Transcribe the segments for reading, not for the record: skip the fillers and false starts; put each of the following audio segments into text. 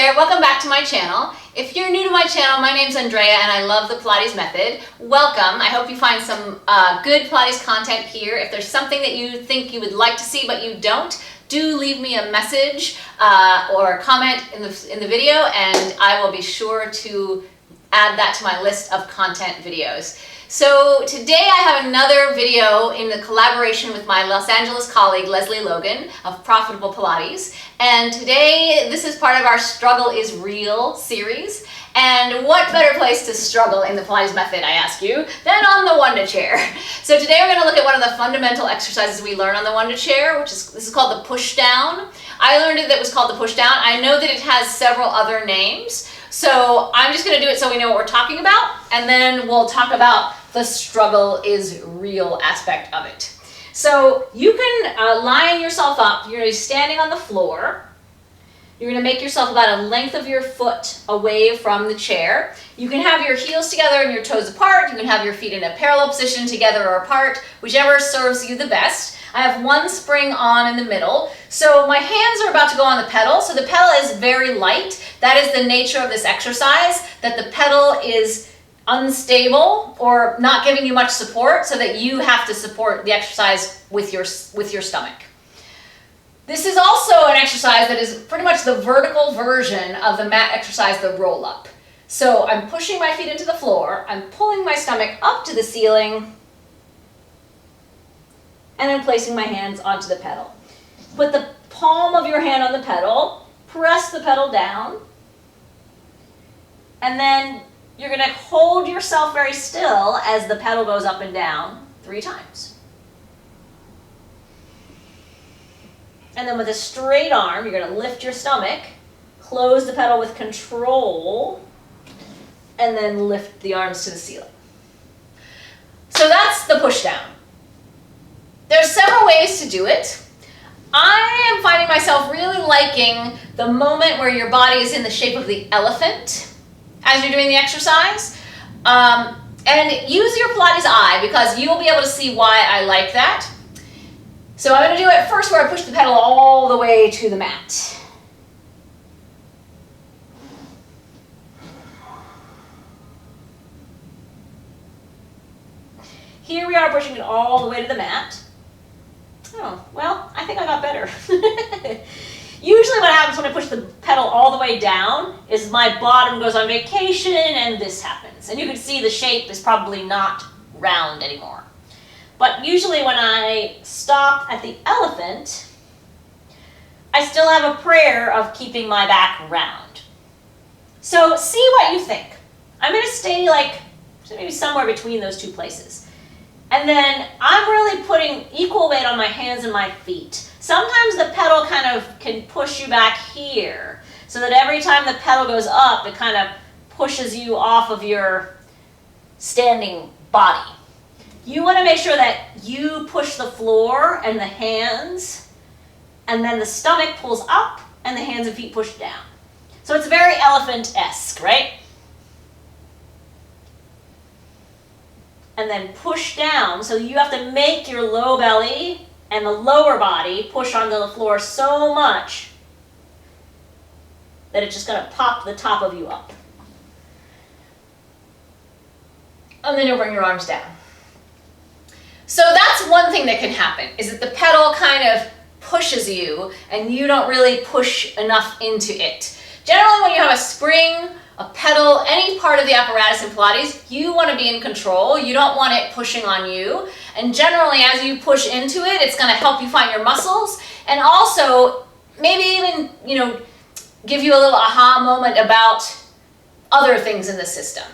Chair, welcome back to my channel. If you're new to my channel, my name's Andrea and I love the Pilates method. Welcome. I hope you find some good Pilates content here. If there's something that you think you would like to see but you don't, do leave me a message or a comment in the video and I will be sure to add that to my list of content videos. So today I have another video in the collaboration with my Los Angeles colleague Lesley Logan of Profitable Pilates, and today this is part of our Struggle is Real series. And what better place to struggle in the Pilates method, I ask you, than on the Wunda Chair. So today we're going to look at one of the fundamental exercises we learn on the Wunda Chair, this is called the push down. I learned it was called the push down. I know that it has several other names. So I'm just going to do it so we know what we're talking about, and then we'll talk about the struggle is real aspect of it. So you can line yourself up. You're going to be standing on the floor. You're going to make yourself about a length of your foot away from the chair. You can have your heels together and your toes apart. You can have your feet in a parallel position together or apart, whichever serves you the best. I have one spring on in the middle. So my hands are about to go on the pedal. So the pedal is very light. That is the nature of this exercise, that the pedal is unstable or not giving you much support so that you have to support the exercise with your stomach. This is also an exercise that is pretty much the vertical version of the mat exercise, the roll up. So I'm pushing my feet into the floor, I'm pulling my stomach up to the ceiling, and I'm placing my hands onto the pedal. Put the palm of your hand on the pedal, press the pedal down, and then you're going to hold yourself very still as the pedal goes up and down 3 times. And then with a straight arm, you're going to lift your stomach, close the pedal with control, and then lift the arms to the ceiling. So that's the push down. There's several ways to do it. I am finding myself really liking the moment where your body is in the shape of the elephant as you're doing the exercise. And use your Pilates eye because you will be able to see why I like that. So I'm going to do it first where I push the pedal all the way to the mat. Here we are pushing it all the way to the mat. Oh, well, I think I got better. Usually what happens when I push the pedal all the way down is my bottom goes on vacation and this happens. And you can see the shape is probably not round anymore. But usually when I stop at the elephant, I still have a prayer of keeping my back round. So see what you think. I'm going to stay like maybe somewhere between those 2 places. And then I'm really putting equal weight on my hands and my feet. Sometimes the pedal kind of can push you back here, so that every time the pedal goes up, it kind of pushes you off of your standing body. You want to make sure that you push the floor and the hands, and then the stomach pulls up and the hands and feet push down. So it's very elephant-esque, right? And then push down, so you have to make your low belly and the lower body push onto the floor so much that it's just going to pop the top of you up. And then you'll bring your arms down. So that's one thing that can happen, is that the pedal kind of pushes you and you don't really push enough into it. Generally when you have a spring, a pedal, any part of the apparatus in Pilates, you want to be in control. You don't want it pushing on you. And generally, as you push into it, it's going to help you find your muscles and also maybe even, give you a little aha moment about other things in the system.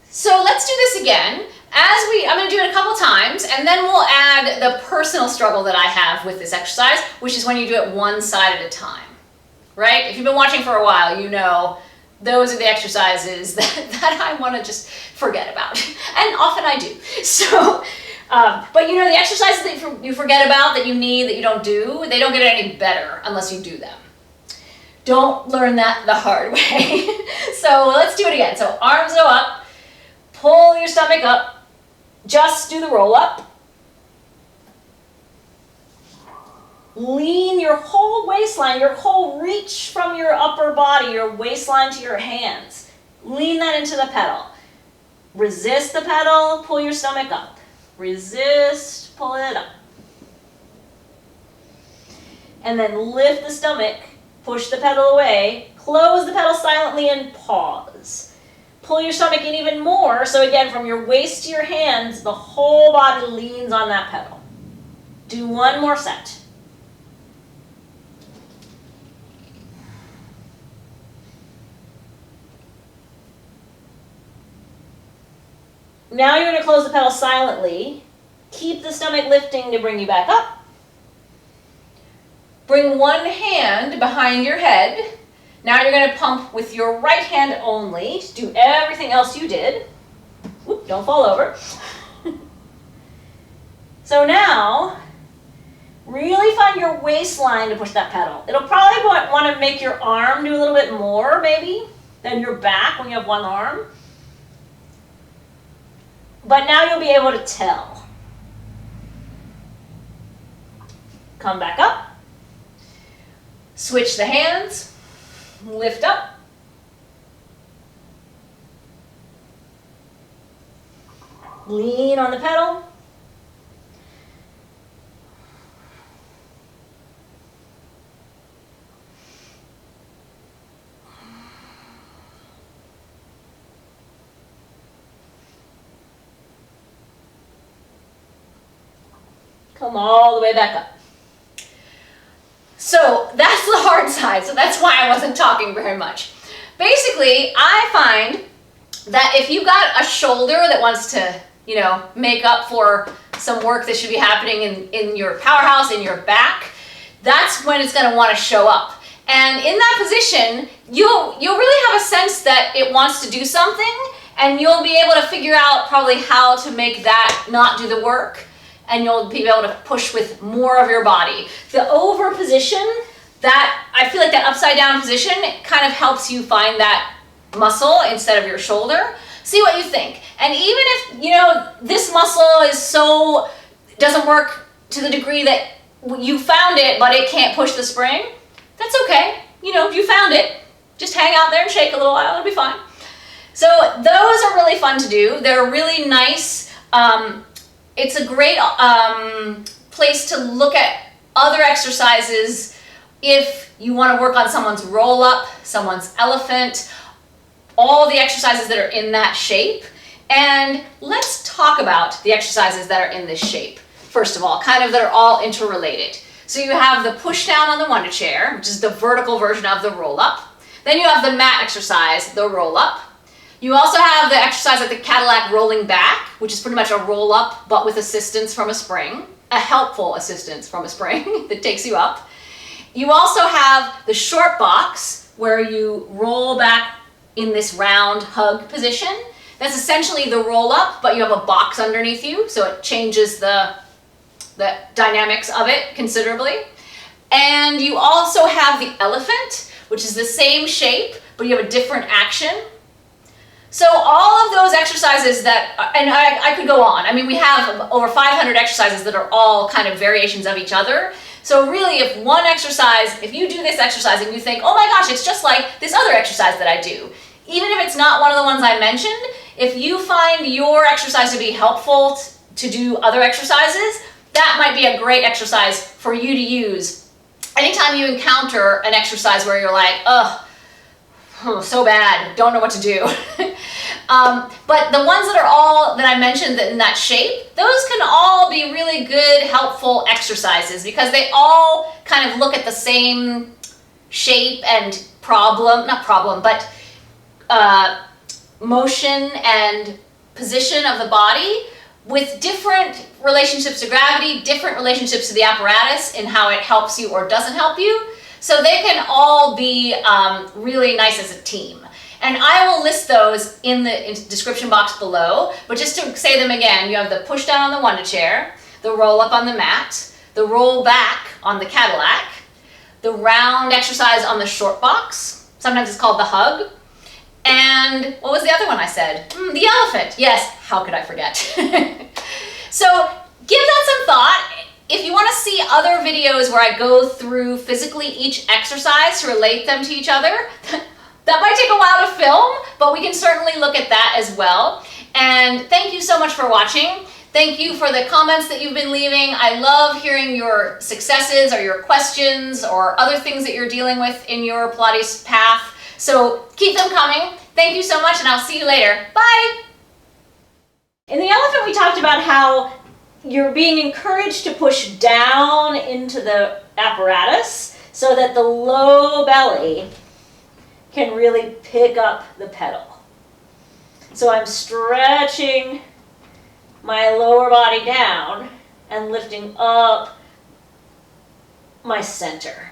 So let's do this again. I'm going to do it a couple times, and then we'll add the personal struggle that I have with this exercise, which is when you do it one side at a time. Right? If you've been watching for a while, you know those are the exercises that I want to just forget about. And often I do. So, but the exercises that you forget about, that you need, that you don't do, they don't get any better unless you do them. Don't learn that the hard way. So let's do it again. So arms go up, pull your stomach up, just do the roll up. Lean your whole waistline, your whole reach from your upper body, your waistline to your hands. Lean that into the pedal. Resist the pedal, pull your stomach up. Resist, pull it up. And then lift the stomach, push the pedal away, close the pedal silently and pause. Pull your stomach in even more, so again, from your waist to your hands, the whole body leans on that pedal. Do one more set. Now you're going to close the pedal silently. Keep the stomach lifting to bring you back up. Bring one hand behind your head. Now you're going to pump with your right hand only. Do everything else you did. Whoop, don't fall over. So now, really find your waistline to push that pedal. It'll probably want to make your arm do a little bit more, maybe, than your back when you have one arm. But now you'll be able to tell. Come back up. Switch the hands. Lift up. Lean on the pedal. Come all the way back up. So that's the hard side, so that's why I wasn't talking very much. Basically, I find that if you've got a shoulder that wants to, make up for some work that should be happening in your powerhouse, in your back, that's when it's going to want to show up. And in that position, you'll really have a sense that it wants to do something, and you'll be able to figure out probably how to make that not do the work. And you'll be able to push with more of your body. The over position, I feel like that upside down position kind of helps you find that muscle instead of your shoulder. See what you think. And even if, this muscle doesn't work to the degree that you found it, but it can't push the spring, that's okay. If you found it, just hang out there and shake a little while, it'll be fine. So those are really fun to do. They're really nice. It's a great place to look at other exercises if you want to work on someone's roll-up, someone's elephant, all the exercises that are in that shape. And let's talk about the exercises that are in this shape, first of all, kind of that are all interrelated. So you have the push down on the Wunda Chair, which is the vertical version of the roll-up. Then you have the mat exercise, the roll-up. You also have the exercise at the Cadillac rolling back, which is pretty much a roll up, but with assistance from a spring, a helpful assistance from a spring that takes you up. You also have the short box, where you roll back in this round hug position. That's essentially the roll up, but you have a box underneath you, so it changes the dynamics of it considerably. And you also have the elephant, which is the same shape, but you have a different action. So all of those exercises and I could go on. I mean, we have over 500 exercises that are all kind of variations of each other. So really, if you do this exercise and you think, oh my gosh, it's just like this other exercise that I do, even if it's not one of the ones I mentioned, if you find your exercise to be helpful to do other exercises, that might be a great exercise for you to use. Anytime you encounter an exercise where you're like, ugh, so bad, don't know what to do. But the ones that I mentioned in that shape, those can all be really good, helpful exercises because they all kind of look at the same shape and motion and position of the body with different relationships to gravity, different relationships to the apparatus in how it helps you or doesn't help you. So they can all be really nice as a team. And I will list those in the description box below, but just to say them again, you have the push down on the Wunda Chair, the roll up on the mat, the roll back on the Cadillac, the round exercise on the short box, sometimes it's called the hug, and what was the other one I said? The elephant, yes, how could I forget? So give that some thought. If you want to see other videos where I go through physically each exercise to relate them to each other, that might take a while to film, but we can certainly look at that as well. And thank you so much for watching. Thank you for the comments that you've been leaving. I love hearing your successes or your questions or other things that you're dealing with in your Pilates path. So keep them coming. Thank you so much, and I'll see you later. Bye. In the elephant, we talked about how you're being encouraged to push down into the apparatus so that the low belly can really pick up the pedal. So I'm stretching my lower body down and lifting up my center.